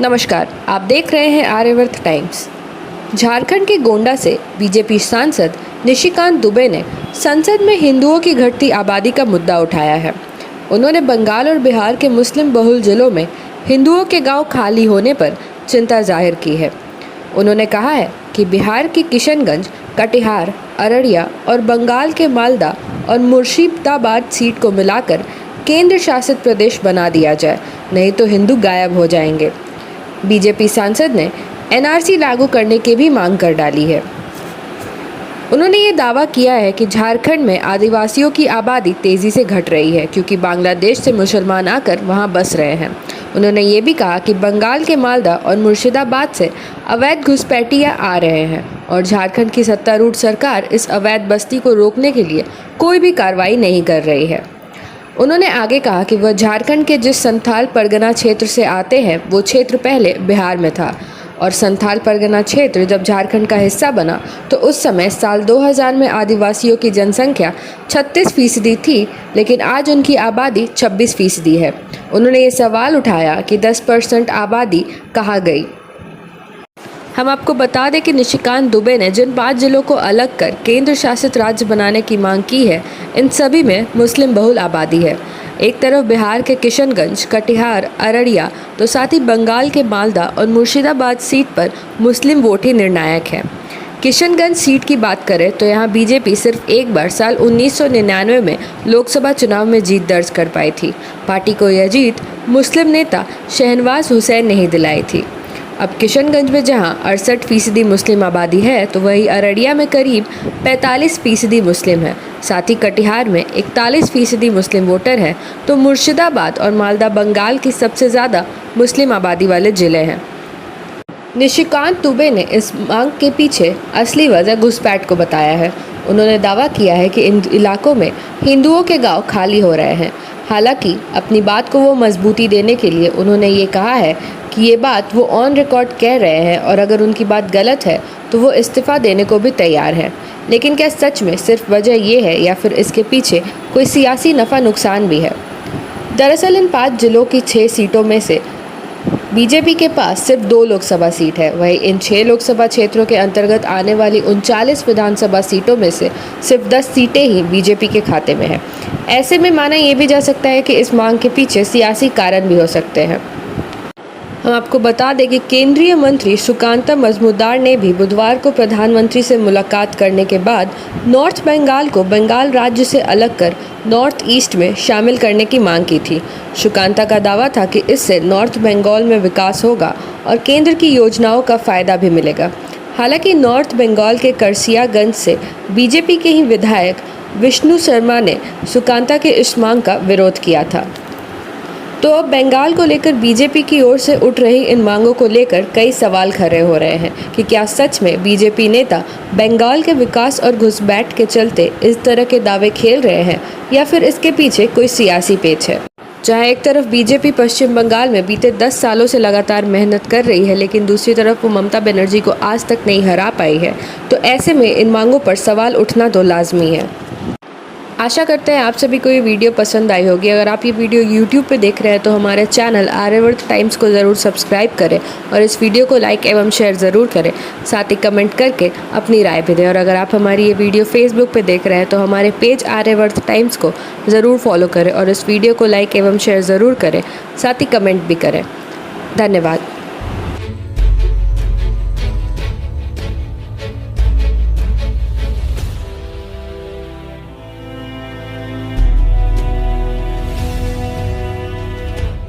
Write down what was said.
नमस्कार, आप देख रहे हैं आर्यवर्त टाइम्स। झारखंड के गोंडा से बीजेपी सांसद निशिकांत दुबे ने संसद में हिंदुओं की घटती आबादी का मुद्दा उठाया है। उन्होंने बंगाल और बिहार के मुस्लिम बहुल जिलों में हिंदुओं के गांव खाली होने पर चिंता जाहिर की है। उन्होंने कहा है कि बिहार की किशनगंज, कटिहार, अररिया और बंगाल के मालदा और मुर्शिदाबाद सीट को मिलाकर केंद्र शासित प्रदेश बना दिया जाए, नहीं तो हिंदू गायब हो जाएंगे। बीजेपी सांसद ने एनआरसी लागू करने की भी मांग कर डाली है। उन्होंने ये दावा किया है कि झारखंड में आदिवासियों की आबादी तेज़ी से घट रही है क्योंकि बांग्लादेश से मुसलमान आकर वहां बस रहे हैं। उन्होंने ये भी कहा कि बंगाल के मालदा और मुर्शिदाबाद से अवैध घुसपैठिया आ रहे हैं और झारखंड की सत्तारूढ़ सरकार इस अवैध बस्ती को रोकने के लिए कोई भी कार्रवाई नहीं कर रही है। उन्होंने आगे कहा कि वह झारखंड के जिस संथाल परगना क्षेत्र से आते हैं वो क्षेत्र पहले बिहार में था और संथाल परगना क्षेत्र जब झारखंड का हिस्सा बना तो उस समय साल 2000 में आदिवासियों की जनसंख्या 36% थी, लेकिन आज उनकी आबादी 26% है। उन्होंने ये सवाल उठाया कि 10% आबादी कहाँ गई। हम आपको बता दें कि निशिकांत दुबे ने जिन 5 जिलों को अलग कर केंद्र शासित राज्य बनाने की मांग की है, इन सभी में मुस्लिम बहुल आबादी है। एक तरफ बिहार के किशनगंज, कटिहार, अररिया तो साथ ही बंगाल के मालदा और मुर्शिदाबाद सीट पर मुस्लिम वोट ही निर्णायक है। किशनगंज सीट की बात करें तो यहाँ बीजेपी सिर्फ एक बार साल 1999 में लोकसभा चुनाव में जीत दर्ज कर पाई थी। पार्टी को यह जीत मुस्लिम नेता शहनवाज हुसैन ने ही दिलाई थी। अब किशनगंज में जहां 68% मुस्लिम आबादी है तो वहीं अररिया में करीब 45% मुस्लिम है। साथ ही कटिहार में 41% मुस्लिम वोटर हैं, तो मुर्शिदाबाद और मालदा बंगाल की सबसे ज़्यादा मुस्लिम आबादी वाले ज़िले हैं। निशिकांत दुबे ने इस मांग के पीछे असली वजह घुसपैठ को बताया है। उन्होंने दावा किया है कि इन इलाकों में हिंदुओं के गांव खाली हो रहे हैं। हालांकि अपनी बात को वो मजबूती देने के लिए उन्होंने ये कहा है कि ये बात वो ऑन रिकॉर्ड कह रहे हैं और अगर उनकी बात गलत है तो वो इस्तीफ़ा देने को भी तैयार है। लेकिन क्या सच में सिर्फ वजह ये है या फिर इसके पीछे कोई सियासी नफ़ा नुकसान भी है? दरअसल इन 5 जिलों की 6 सीटों में से बीजेपी के पास सिर्फ 2 लोकसभा सीट है। वहीं इन 6 लोकसभा क्षेत्रों के अंतर्गत आने वाली 39 विधानसभा सीटों में से सिर्फ 10 सीटें ही बीजेपी के खाते में है। ऐसे में माना ये भी जा सकता है कि इस मांग के पीछे सियासी कारण भी हो सकते हैं। हम आपको बता दें कि केंद्रीय मंत्री सुकांता मजूमदार ने भी बुधवार को प्रधानमंत्री से मुलाकात करने के बाद नॉर्थ बंगाल को बंगाल राज्य से अलग कर नॉर्थ ईस्ट में शामिल करने की मांग की थी। सुकांता का दावा था कि इससे नॉर्थ बंगाल में विकास होगा और केंद्र की योजनाओं का फ़ायदा भी मिलेगा। हालांकि नॉर्थ बंगाल के करसियागंज से बीजेपी के ही विधायक विष्णु शर्मा ने सुकांता के इस मांग का विरोध किया था। तो अब बंगाल को लेकर बीजेपी की ओर से उठ रही इन मांगों को लेकर कई सवाल खड़े हो रहे हैं कि क्या सच में बीजेपी नेता बंगाल के विकास और घुसपैठ के चलते इस तरह के दावे खेल रहे हैं या फिर इसके पीछे कोई सियासी पेच है। जहां एक तरफ बीजेपी पश्चिम बंगाल में बीते 10 सालों से लगातार मेहनत कर रही है, लेकिन दूसरी तरफ वो ममता बनर्जी को आज तक नहीं हरा पाई है, तो ऐसे में इन मांगों पर सवाल उठना तो लाजमी है। आशा करते हैं आप सभी को ये वीडियो पसंद आई होगी। अगर आप ये वीडियो YouTube पे देख रहे हैं तो हमारे चैनल आर्यवर्त टाइम्स को ज़रूर सब्सक्राइब करें और इस वीडियो को लाइक एवं शेयर ज़रूर करें। साथ ही कमेंट करके अपनी राय भी दें। और अगर आप हमारी ये वीडियो Facebook पे देख रहे हैं तो हमारे पेज आर्यवर्त टाइम्स को ज़रूर फॉलो करें और इस वीडियो को लाइक एवं शेयर ज़रूर करें, साथ ही कमेंट भी करें। धन्यवाद।